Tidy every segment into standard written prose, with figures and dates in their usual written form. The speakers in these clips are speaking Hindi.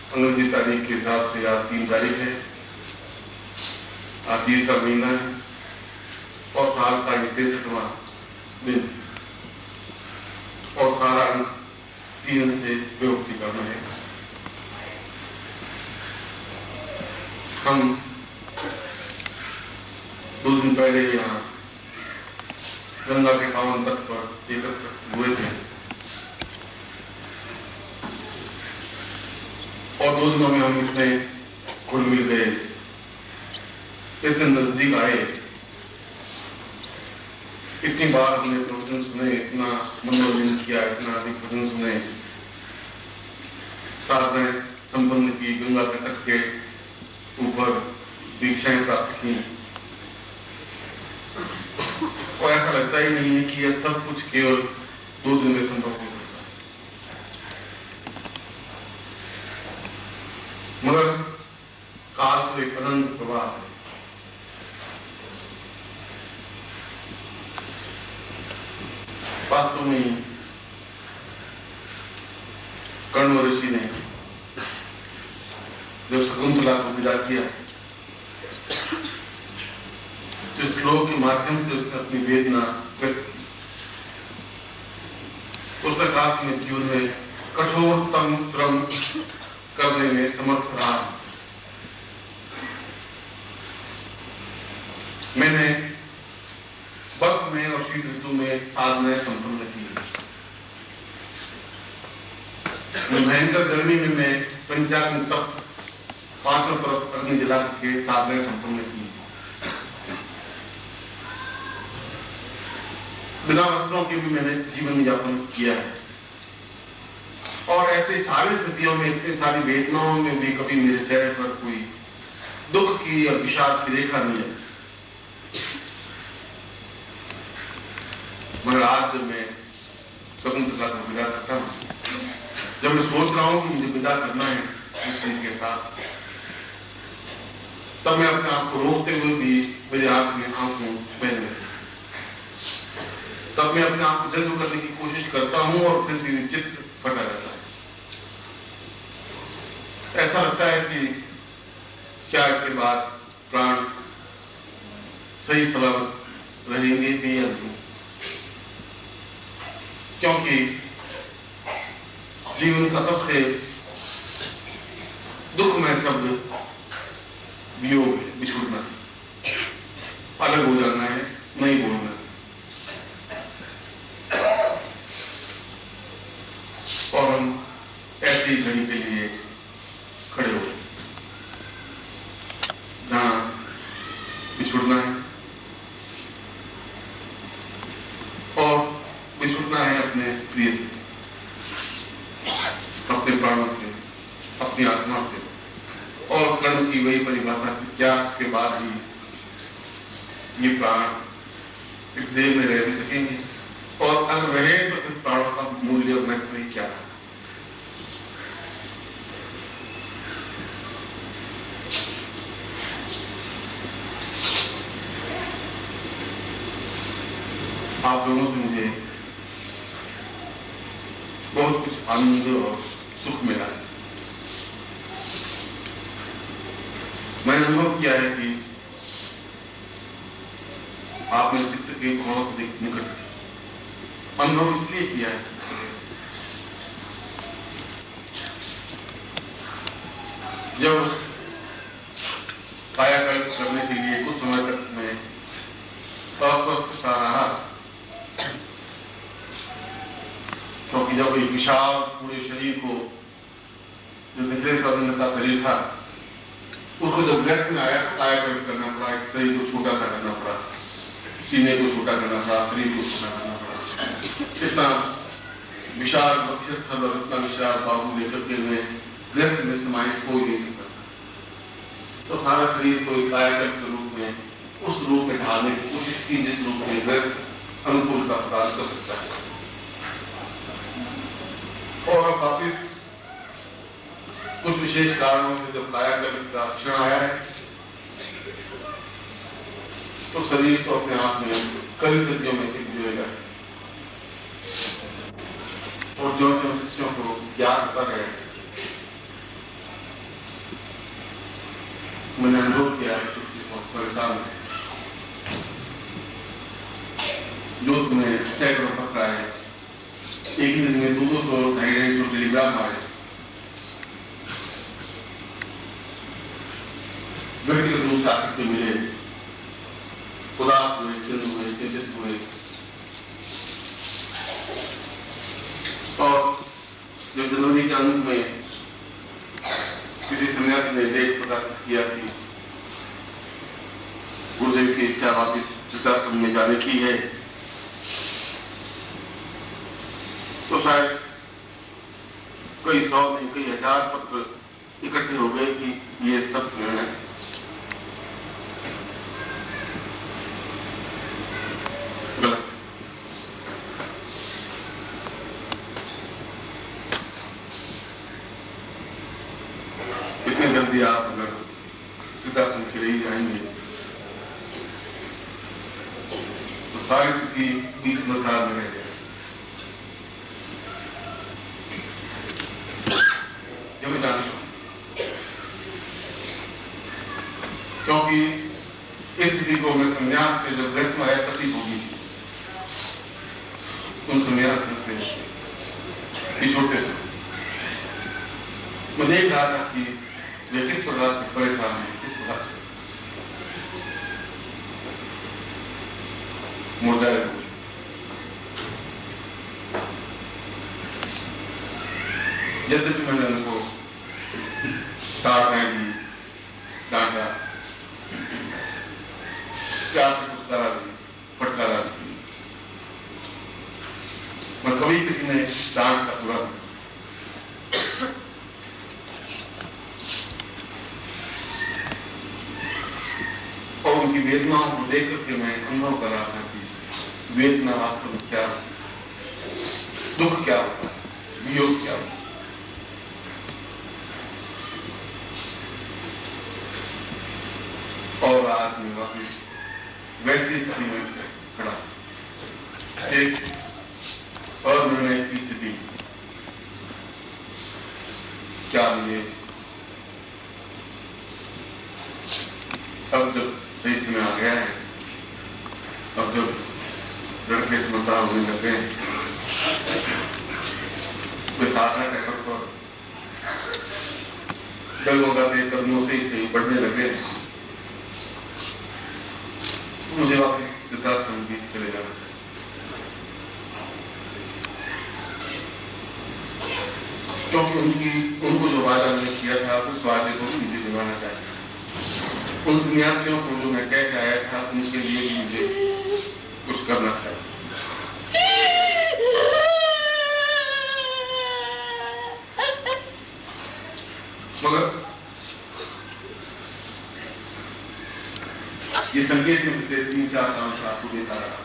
अंग्रेजी तारीख के हिसाब से आज 3 तारीख है, आज तीसरा महीना है और साल का ये 63वां दिन और सारा अंक 3 से विभक्ति करना है। हम 2 दिन पहले यहाँ गंगा के पावन तट पर एकत्र हुए थे और 2 दिनों में हम इतने घुल मिल गए, इतने नजदीक आए, इतनी बार हमने प्रवचन सुने, इतना मनोरंजन किया, इतना अधिक भजन सुने, साधनाएं संपन्न की, गंगा के तट के ऊपर दीक्षाएं प्राप्त की और ऐसा लगता ही नहीं है कि यह सब कुछ केवल 2 दिन में संभव हो सकता है। मगर काल तो एक अनंत प्रवाह है। वास्तव में कर्ण ऋषि ने जब शकुंतला को विदा किया तो इस श्लोक के माध्यम से उसने अपनी वेदना व्यक्त की। उसने कहा कि मैं जीवन में कठोरतम श्रम करने में समर्थ रहा। मैंने बर्फ में और शीत ऋतु में साधनाएं संपन्न की। भयंकर गर्मी में मैं पंचाग्नि तप 5 तरफ अग्नि जला के साधनाएं संपन्न की। बिना वस्त्रों के भी मैंने जीवन यापन किया है और ऐसे सारी स्थितियों में, इतनी सारी वेदनाओं में भी कभी मेरे चेहरे पर कोई दुख की या विषाद की रेखा नहीं है। मगर आज जब मैं शकुंतला को विदा करता हूँ, जब मैं सोच रहा हूँ कि मुझे विदा करना है कृष्ण के साथ, तब मैं अपने आप को रोकते हुए भी मेरे आंख में आंसू बहने लगते। तब मैं अपने आप को जज्ब करने की कोशिश करता हूँ और फिर भी चित्त फटा जाता है। ऐसा लगता है कि क्या इसके बाद प्राण सही सलामत रहेंगे भी या नहीं, क्योंकि जीवन का सबसे दुखमय शब्द वियोग है, बिछुड़ना, अलग हो जाना है, नहीं बोलना। और हम ऐसी घड़ी के लिए खड़े हो जहां बिछुड़ना है और बिछुड़ना है अपने प्रिय से, अपने प्राणों से, अपनी आत्मा से। और कर्ण की वही परिभाषा कि क्या उसके बाद भी ये प्राण इस देह में रह भी सकेंगे, और अगर रहे तो इस प्राणों का मूल्य और महत्व ही क्या है। आप लोगों से मुझे बहुत कुछ आनंद और सुख मिला है। मैंने अनुभव किया है कि आप मेरे चित्त के बहुत निकट, अनुभव इसलिए किया है जब कायाकल्प करने के लिए कुछ समय तक मैं अस्वस्थ सा रहा, क्योंकि जब एक विशाल पूरे शरीर को, जो निखिलेश प्रबंधन का शरीर था, उसको जब व्यस्त में आया तो कायाकल्प करना पड़ा, एक शरीर को छोटा सा करना पड़ा, सीने को छोटा करना पड़ा, शरीर को छोटा करना पड़ा। इतना विशाल वक्षस्थल और इतना विशाल बाहु लेकर के मैं व्यस्त में समाहित हो नहीं सकता, तो सारा शरीर को एक कायाकल्प के रूप में, उस रूप में ढालने की कोशिश की जिस रूप में व्यस्त अनुकूल का प्रदान कर सकता है। और अब वापिस कुछ विशेष कारणों से जब कायाकल्प का क्षण आया है तो शरीर तो अपने आप में कई स्थितियों में से गुजरेगा, और जो शिष्यों को ज्ञात होता है मैंने अनुभव किया है इससे बहुत परेशान है। जोधपुर में सैकड़ों पत्र आए, एक ही दिन में 200-250 टेलीग्राम आए। व्यक्तिगत रूप से आकर के मिले, उदास हुए, खिन्न हुए, चिंतित हुए। और जब जनवरी के अंत में किसी सन्यासी ने लेख प्रकाशित किया कि गुरुदेव की इच्छा वापिस वृद्धाश्रम में जाने की है, तो शायद कई सौ नहीं कई हजार पत्र इकट्ठे हो गए कि ये सब निर्णय गलत। इतनी जल्दी आप अगर वृद्धाश्रम चले ही जाएंगे तो सारी स्थिति बीच मझधार में रह जाएगी। मैं जानता हूं क्योंकि इस स्थिति को मैं संन्यास से जब ग्रस्त में आया तभी होगी, उन संन्यासियों से छोटे से मैं देख रहा था कि वे किस प्रकार से परेशान है, किस प्रकार से मुरझाए हुए। यद्यपि मैंने उनको ताड़ना दी, डांटा, प्यार से कुछ करा दी, फटकारा दी, पर कभी किसी ने डांट का पूरा नहीं। और उनकी वेदनाओं को देख करके मैं अनुभव कर रहा था कि वेदना वास्तव में क्या होता है, दुख क्या होता है, वियोग क्या होता है। और आज मैं वापिस वैसी स्थिति में खड़ा, एक अनिर्णय की स्थिति। क्या मुझे अब जब सही समय आ गया है, अब जब लड़के समझदार होने लग गए, वे साधना के पथ पर डगमगाते कदमों से ही सही बढ़ने लगे, मुझे वापस सिद्धाश्रम भी चले जाना चाहिए। क्योंकि उनको जो वादा मैंने किया था उस वादे को भी मुझे निभाना चाहिए। उन सन्यासियों को जो मैं कह के आया था उनके लिए भी मुझे कुछ करना चाहिए। मगर ये संकेत में पिछले 3-4 साल से आपको देता रहा,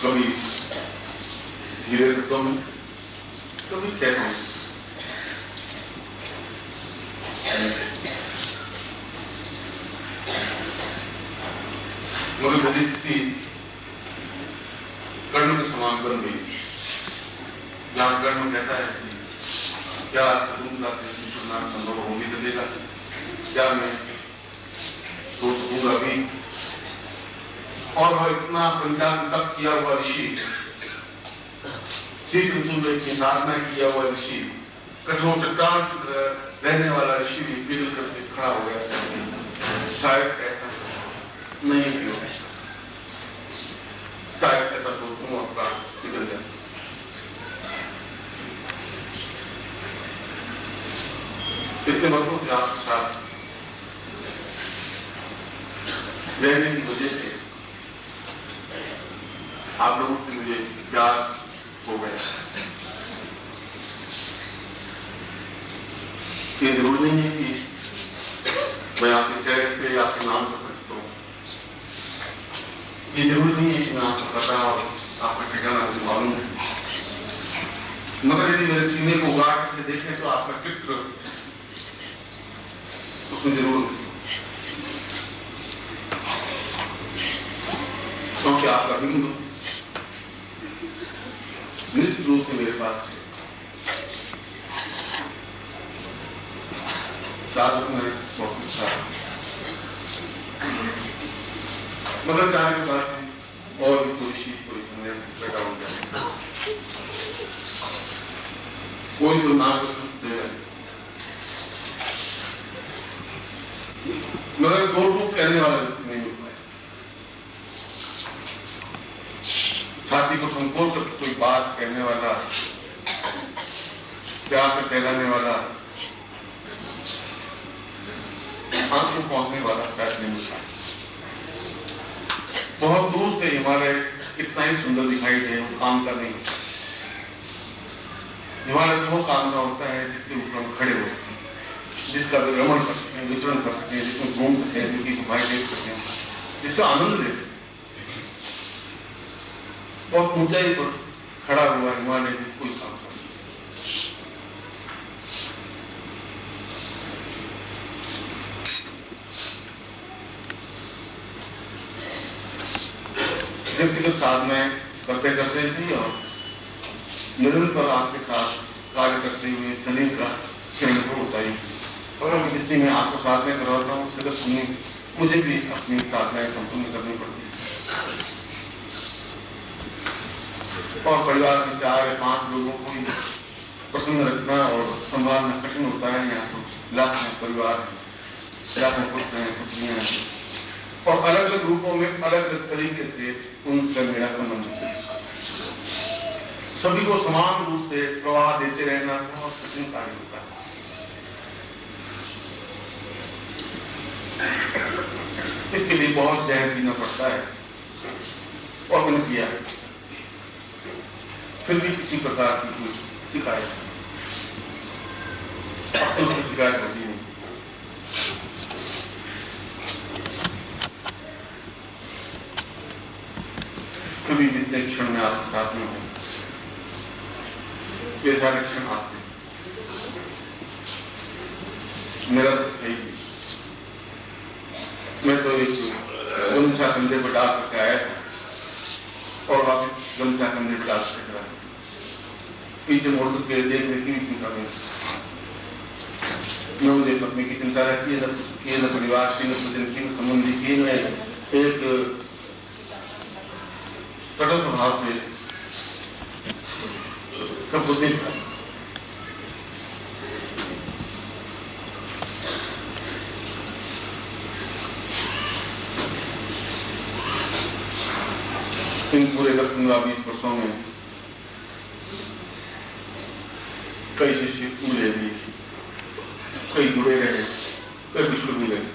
कभी धीरे से कम, कभी तय हो। मगर मेरी स्थिति कर्ण के समान बन गई, जहां कर्ण कहता है कि क्या शकुंतला से छुड़ना संभव हो भी सकेगा, क्या मैं सोच सकूंगा भी। और वह इतना पंचांग तप किया हुआ ऋषि, शीत ऋतु में इतनी साधना किया हुआ ऋषि, कठोर चट्टान की तरह रहने वाला ऋषि भी पिघल करके खड़ा हो गया। शायद ऐसा नहीं क्यों, शायद ऐसा सोचूं अपना पिघल जाए। इतने वर्षों से आपके साथ रहने की वजह से आप लोगों से मुझे प्यार हो गया। ये जरूर नहीं है कि मैं आपके चेहरे से आपके नाम से परिचित हूं, ये जरूर नहीं है कि मैं आपको पता और आपका ठिकाना मुझे मालूम है। मगर यदि मेरे सीने को उगाड़ के देखें तो आपका चित्र उसमें जरूर, क्योंकि आपका बिंब निश्चित रूप से मेरे पास है। चादर में वापस था, मगर जाने के बाद और भी थोड़ी सी कोई संदेश पैदा हो जाए, कोई तो ना कर सकते हैं, मगर दो टूक कहने वाला नहीं मिल पाए। छाती को ठनकोर करके कोई बात कहने वाला, प्यार से सहलाने वाला, आंसू पहुंचने वाला शायद नहीं मिल पाए। बहुत दूर से हिमालय कितना ही सुंदर दिखाई दे, वो काम का नहीं। हिमालय तो वो काम का होता है जिसके ऊपर हम खड़े हो सकें, जिसका भ्रमण कर सकें, विचरण कर सकें, जिसमें घूम सकें, जिसकी सफाई देख सकें, जिसका आनंद ले सकें। बहुत ऊंचाई पर खड़ा हुआ हिमालय भी कोई काम कर व्यक्तिगत साधनाएं करते करते थी और निरंतर आपके साथ कार्य करते हुए शरीर का अनुभव होता ही। और मैं जितनी मैं आपको साधनाएं करवाता हूँ उससे मुझे भी अपनी साधनाएं संपूर्ण करनी पड़ती है। और परिवार के 4 या 5 लोगों को ही प्रसन्न रखना और संभालना कठिन होता है। यहाँ तो लाखों परिवार है, लाखों पुत्र हैं, पुत्रियां हैं, और अलग अलग रूपों में अलग अलग तरीके से उनका मेरा संबंध है। सभी को समान रूप से प्रवाह देते रहना बहुत कठिन कार्य होता है। इसके लिए बहुत जहर पीना पड़ता है और मैंने किया है, फिर भी किसी प्रकार की कोई शिकायत शिकायत होती नहीं। कभी जितने क्षण में आपके साथ में हो ये सारे क्षण आपके, मेरा तो है ही। मैं तो एक गमछा कंधे पर डाल करके आया था और वापस गमछा कंधे पर डाल कर चला, पीछे मोड़ के देखने की भी चिंता नहीं। न मुझे पत्नी की चिंता रहती है, न परिवार की, न स्वजन की, न संबंधी की। मैं एक कठोर स्वभाव से सबको देखता हूं। इन पूरे 10-15-20 वर्षों में कई शिष्य मिले भी, कई जुड़े रहे, कई बिछड़ भी रहे।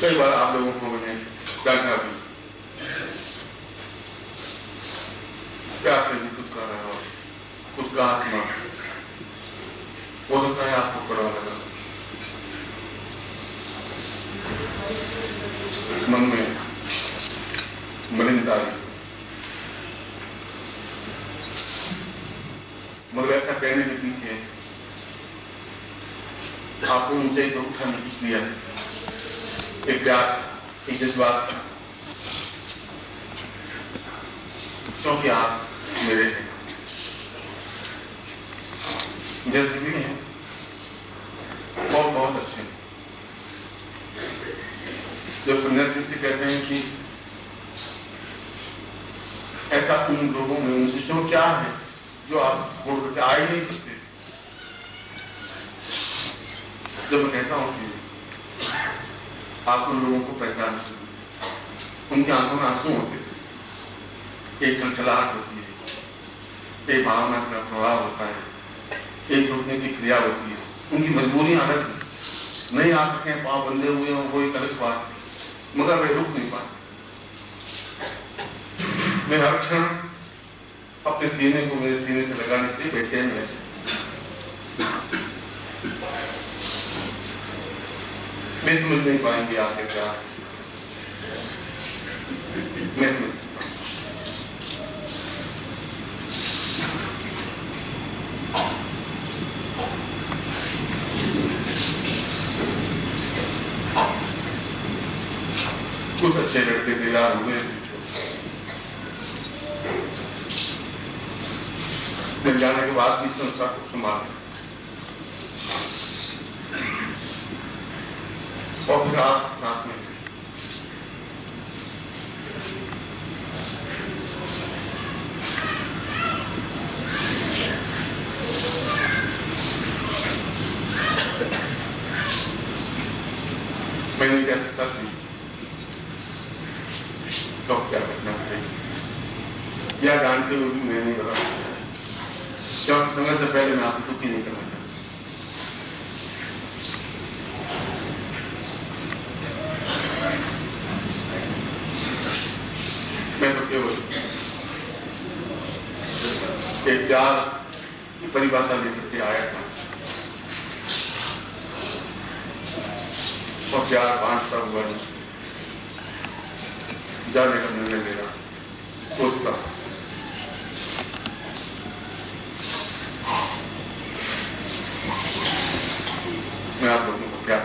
कई बार आप लोगों को मैंने डांटा भी, प्यार से भी कुछ कहा रहा, कुछ का आत्मा हो सकता है आपको कड़ा लगा, मन में मलिनता है, मगर ऐसा कहने के पीछे आपको ऊंचाई तो उठाने की क्रिया, एक प्यार, एक जज्बात, क्योंकि आप मेरे हैं, जैसे भी हैं, बहुत बहुत अच्छे हैं। जो सन्यासी से कहते हैं कि ऐसा उन लोगों में, उन शिष्यों में क्या है जो आप छोड़ करके आ ही नहीं सकते। जब मैं कहता हूं कि आप उन लोगों को पहचान सकते, उनकी आंखों में आंसू होते, एक छलछलाहट होती है, एक भावना का प्रभाव होता है, एक जुटने की क्रिया होती है। उनकी मजबूरियां अलग नहीं आ सके, पांव बंधे हुए हों, वो एक अलग बात, मगर वे रुक नहीं पाते। मैं हर क्षण अपने सीने को मेरे सीने से लगाने के लिए बेचैन रहता, मैं समझ नहीं पाएंगे आपके क्या, मैं समझ कुछ अच्छे लड़के तैयार हुए, मिल जाने के बाद भी संस्था को संभालें और फिर आप साथ में मैं नहीं कह सकता थी तो क्या करना चाहिए या जानते हुए भी मैं नहीं बता सकता क्योंकि समय से पहले मैं आपको दुखी नहीं करना चाहता। मैं तो केवल एक प्यार की परिभाषा लेकर के आया था और प्यार बांटता हुआ जाने का निर्णय लेना सोचता मैं आप लोगों को क्या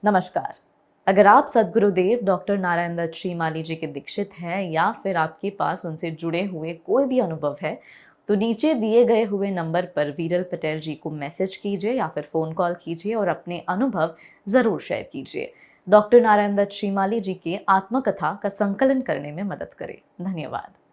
नमस्कार। अगर आप सद्गुरुदेव डॉक्टर नारायण दत्त श्रीमाली जी के दीक्षित हैं या फिर आपके पास उनसे जुड़े हुए कोई भी अनुभव है तो नीचे दिए गए हुए नंबर पर वीरल पटेल जी को मैसेज कीजिए या फिर फ़ोन कॉल कीजिए और अपने अनुभव ज़रूर शेयर कीजिए। डॉक्टर नारायण दत्त श्रीमाली जी के आत्मकथा का संकलन करने में मदद करें। धन्यवाद।